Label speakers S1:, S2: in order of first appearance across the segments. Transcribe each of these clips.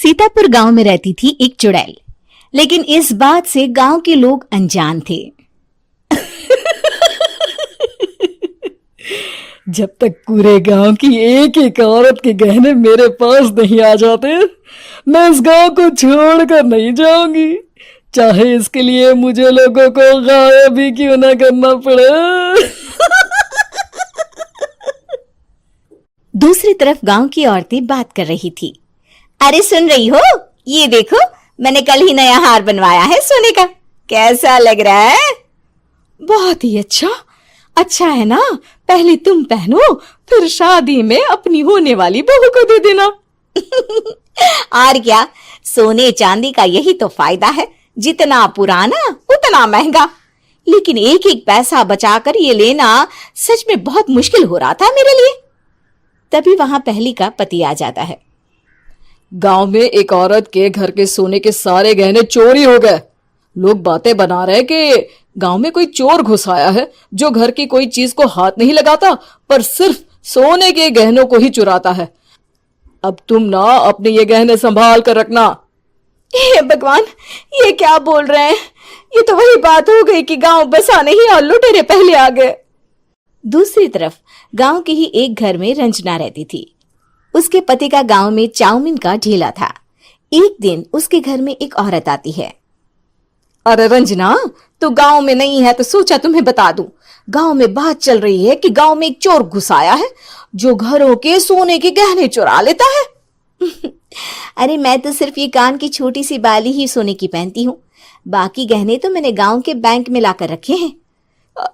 S1: सीतापुर गांव में रहती थी एक चुड़ैल, लेकिन इस बात से गांव के लोग अनजान थे।
S2: जब तक पूरे गांव की एक एक औरत के गहने मेरे पास नहीं आ जाते, मैं इस गांव को छोड़कर नहीं जाऊंगी, चाहे इसके लिए मुझे लोगों को गायब भी क्यों ना करना पड़े।
S1: दूसरी तरफ गांव की औरतें बात कर रही थी। अरे सुन रही हो, ये देखो, मैंने कल ही नया हार बनवाया है सोने का, कैसा लग रहा है?
S2: बहुत ही अच्छा है ना। पहले तुम पहनो, फिर शादी में अपनी होने वाली बहू को दे देना।
S1: और क्या, सोने चांदी का यही तो फायदा है, जितना पुराना उतना महंगा। लेकिन एक एक पैसा बचाकर ये लेना सच में बहुत मुश्किल हो रहा था मेरे लिए। तभी वहां पहली का पति आ जाता है।
S2: गांव में एक औरत के घर के सोने के सारे गहने चोरी हो गए। लोग बातें बना रहे कि गांव में कोई चोर घुस आया है जो घर की कोई चीज को हाथ नहीं लगाता, पर सिर्फ सोने के गहनों को ही चुराता है। अब तुम ना अपने ये गहने संभाल कर रखना।
S1: हे भगवान, ये क्या बोल रहे हैं? ये तो वही बात हो गई कि गांव बसा नहीं और लुटेरे पहले आ गए। दूसरी तरफ गांव के ही एक घर में रंजना रहती थी। उसके पति का गांव में चाउमीन का ठेला था। एक दिन उसके घर में एक औरत आती है।
S2: अरे रंजना, तू गांव में नहीं है तो सोचा तुम्हें बता दूं। गांव में बात चल रही है कि गांव में एक चोर घुस आया है जो घरों के सोने के गहने चुरा लेता है।
S1: अरे मैं तो सिर्फ ये कान की छोटी सी बाली ही सोने की पहनती हूँ, बाकी गहने तो मैंने गांव के बैंक में लाकर रखे हैं।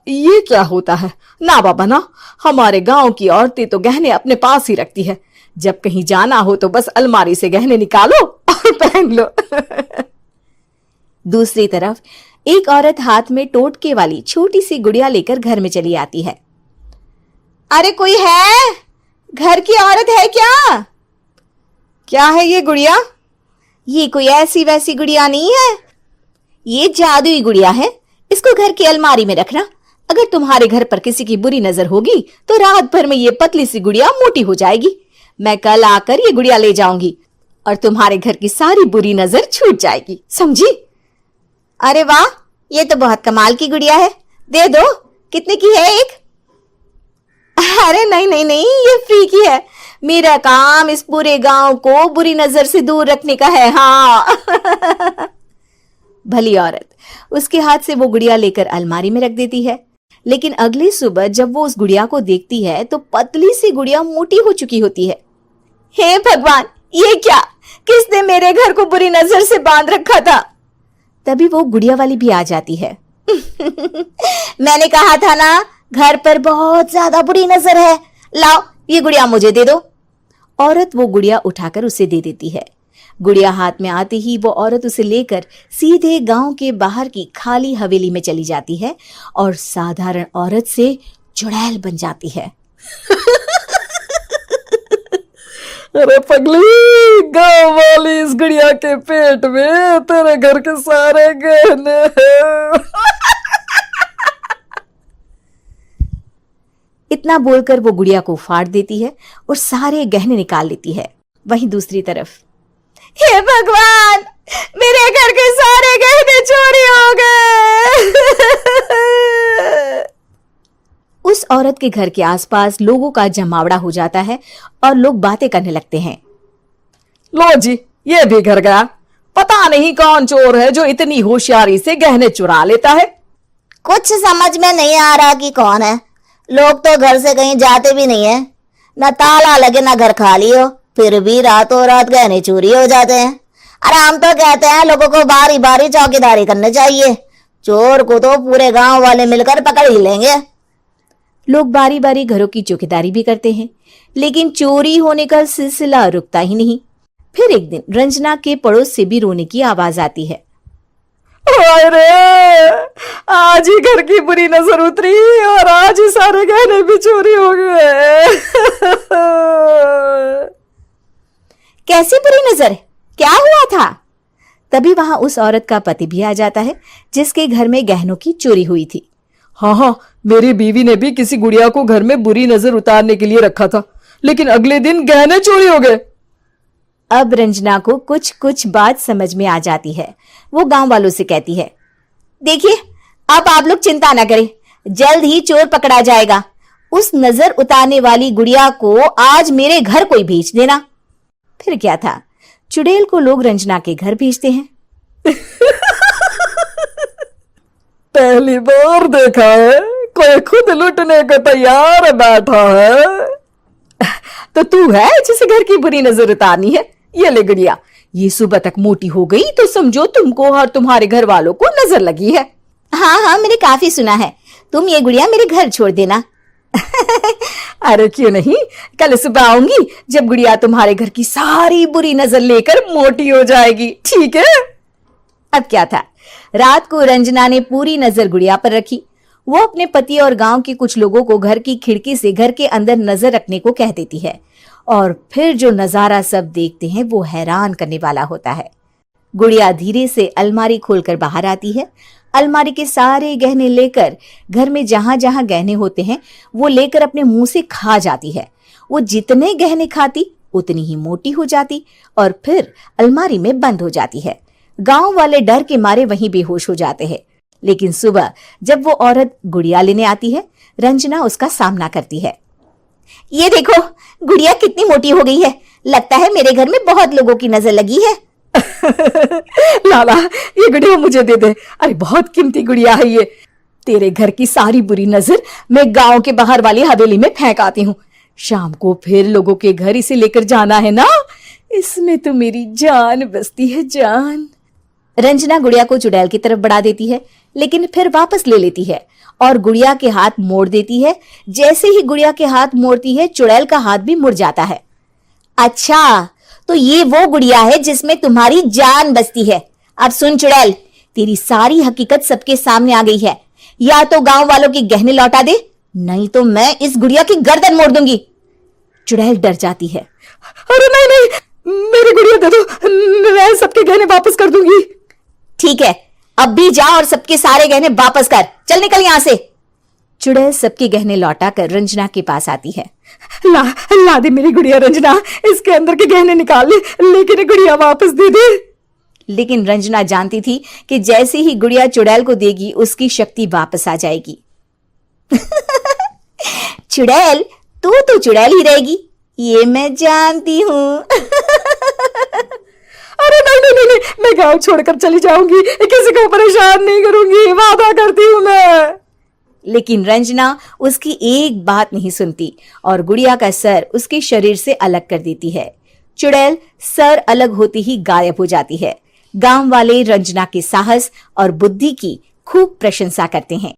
S2: ये क्या होता है? ना बाबा ना, हमारे गांव की औरतें तो गहने अपने पास ही रखती है। जब कहीं जाना हो तो बस अलमारी से गहने निकालो और पहन लो।
S1: दूसरी तरफ एक औरत हाथ में टोटके वाली छोटी सी गुड़िया लेकर घर में चली आती है। अरे कोई है? घर की औरत है क्या?
S2: क्या है ये गुड़िया?
S1: ये कोई ऐसी वैसी गुड़िया नहीं है, ये जादुई गुड़िया है। इसको घर की अलमारी में रखना। अगर तुम्हारे घर पर किसी की बुरी नजर होगी तो रात भर में ये पतली सी गुड़िया मोटी हो जाएगी। मैं कल आकर ये गुड़िया ले जाऊंगी और तुम्हारे घर की सारी बुरी नजर छूट जाएगी, समझी? अरे वाह, ये तो बहुत कमाल की गुड़िया है, दे दो। कितने की है एक? अरे नहीं नहीं नहीं, ये फ्री की है। मेरा काम इस पूरे गांव को बुरी नजर से दूर रखने का है। हाँ। भली औरत उसके हाथ से वो गुड़िया लेकर अलमारी में रख देती है। लेकिन अगली सुबह जब वो उस गुड़िया को देखती है तो पतली सी गुड़िया मोटी हो चुकी होती है। हे भगवान, ये क्या? किसने मेरे घर को बुरी नजर से बांध रखा था? तभी वो गुड़िया वाली भी आ जाती है। मैंने कहा था ना, घर पर बहुत ज्यादा बुरी नजर है। लाओ, ये गुड़िया मुझे दे दो। औरत वो गुड़िया उठाकर उसे दे देती है। गुड़िया हाथ में आते ही वो औरत उसे लेकर सीधे गांव के बाहर की खाली हवेली में चली जाती है और साधारण औरत से चुड़ैल बन जाती है।
S2: अरे पगली, गांव वाली इस गुड़िया के पेट में तेरे घर के सारे गहने हैं।
S1: इतना बोलकर वो गुड़िया को फाड़ देती है और सारे गहने निकाल लेती है। वहीं दूसरी तरफ, हे भगवान, मेरे घर के सारे गहने चोरी हो गए। उस औरत के घर के आसपास लोगों का जमावड़ा हो जाता है और लोग बातें करने लगते हैं।
S2: लो जी, ये भी घर गया। पता नहीं कौन चोर है जो इतनी होशियारी से गहने चुरा लेता है।
S3: कुछ समझ में नहीं आ रहा कि कौन है। लोग तो घर से कहीं जाते भी नहीं है, न ताला लगे न घर खाली हो, फिर भी रातों रात गहने चोरी हो जाते हैं। अरे हम तो कहते हैं लोगों को बारी बारी चौकीदारी करनी चाहिए, चोर को तो पूरे गांव वाले मिलकर पकड़ ही लेंगे।
S1: लोग बारी बारी घरों की चौकीदारी भी करते हैं, लेकिन चोरी होने का सिलसिला रुकता ही नहीं। फिर एक दिन रंजना के पड़ोस से भी रोने की आवाज आती है।
S2: अरे आज ही घर की बुरी नजर उतरी और आज ही सारे गहने भी चोरी हो गए।
S1: कैसी बुरी नजर? क्या हुआ था? तभी वहां उस औरत का पति भी आ जाता है जिसके घर में गहनों की चोरी हुई थी।
S2: हाँ, मेरी बीवी ने भी किसी गुड़िया को घर में बुरी नजर उतारने के लिए रखा था, लेकिन अगले दिन गहने चोरी हो गए।
S1: अब रंजना को कुछ कुछ बात समझ में आ जाती है। वो गांव वालों से कहती है, देखिए अब आप लोग चिंता ना करें, जल्द ही चोर पकड़ा जाएगा। उस नजर उतारने वाली गुड़िया को आज मेरे घर कोई भेज देना। फिर क्या था, चुड़ैल को लोग रंजना के घर भेजते हैं।
S2: पहली बार देखा है कोई खुद लुटने को तैयार बैठा है।
S1: तो तू है जिसे घर की बुरी नजर उतारनी है? ये ले गुड़िया, ये सुबह तक मोटी हो गई तो समझो तुमको और तुम्हारे घर वालों को नजर लगी है। हाँ हाँ, मैंने काफी सुना है। तुम ये गुड़िया मेरे घर छोड़ देना। अरे क्यों नहीं, कल सुबह आऊंगी जब गुड़िया तुम्हारे घर की सारी बुरी नजर लेकर मोटी हो जाएगी, ठीक है? अब क्या था, रात को रंजना ने पूरी नजर गुड़िया पर रखी। वो अपने पति और गांव के कुछ लोगों को घर की खिड़की से घर के अंदर नजर रखने को कह देती है, और फिर जो नजारा सब देखते हैं वो हैरान करने वाला होता है। गुड़िया धीरे से अलमारी खोलकर बाहर आती है। अलमारी के सारे गहने लेकर घर में जहां जहां गहने होते हैं वो लेकर अपने मुंह से खा जाती है। वो जितने गहने खाती उतनी ही मोटी हो जाती और फिर अलमारी में बंद हो जाती है। गांव वाले डर के मारे वहीं बेहोश हो जाते हैं। लेकिन सुबह जब वो औरत गुड़िया लेने आती है, रंजना उसका सामना करती है। ये देखो, गुड़िया कितनी मोटी हो गई है। लगता है मेरे घर में बहुत लोगों की नजर लगी है।
S2: लाला, ये गुड़िया मुझे दे दे। अरे बहुत कीमती गुड़िया है ये।
S1: तेरे घर की सारी बुरी नजर मैं गांव के बाहर वाली हवेली में फेंक आती हूँ। शाम को फिर लोगों के घर इसे लेकर जाना है ना। इसमें तो मेरी जान बसती है, जान। रंजना गुड़िया को चुड़ैल की तरफ बढ़ा देती है, लेकिन फिर वापस ले लेती है और गुड़िया के हाथ मोड़ देती है। जैसे ही गुड़िया के हाथ मोड़ती है, चुड़ैल का हाथ भी मुड़ जाता है। अच्छा, तो ये वो गुड़िया है जिसमें तुम्हारी जान बसती है। अब सुन चुड़ैल, तेरी सारी हकीकत सबके सामने आ गई है। या तो गांव वालों के गहने लौटा दे, नहीं तो मैं इस गुड़िया की गर्दन मोड़ दूंगी। चुड़ैल डर जाती है।
S2: अरे नहीं नहीं, मेरी गुड़िया दे दो, मैं सबके गहने वापस कर दूंगी।
S1: ठीक है, अब भी जा और सबके सारे गहने वापस कर। चल निकल यहां से। चुड़ैल सबके गहने लौटा कर रंजना के पास आती है।
S2: ला दे मेरी गुड़िया रंजना, इसके अंदर के गहने निकाल ले, लेकिन गुड़िया वापस दे दे।
S1: लेकिन रंजना जानती थी कि जैसे ही गुड़िया चुड़ैल को देगी उसकी शक्ति वापस आ जाएगी। चुड़ैल, तू तो चुड़ैल ही रहेगी, ये मैं जानती हूँ।
S2: अरे नहीं नहीं नहीं, मैं गांव छोड़कर चली जाऊंगी, किसी को परेशान नहीं करूंगी, वादा करती हूँ मैं।
S1: लेकिन रंजना उसकी एक बात नहीं सुनती और गुड़िया का सर उसके शरीर से अलग कर देती है। चुड़ैल सर अलग होती ही गायब हो जाती है। गांव वाले रंजना के साहस और बुद्धि की खूब प्रशंसा करते हैं।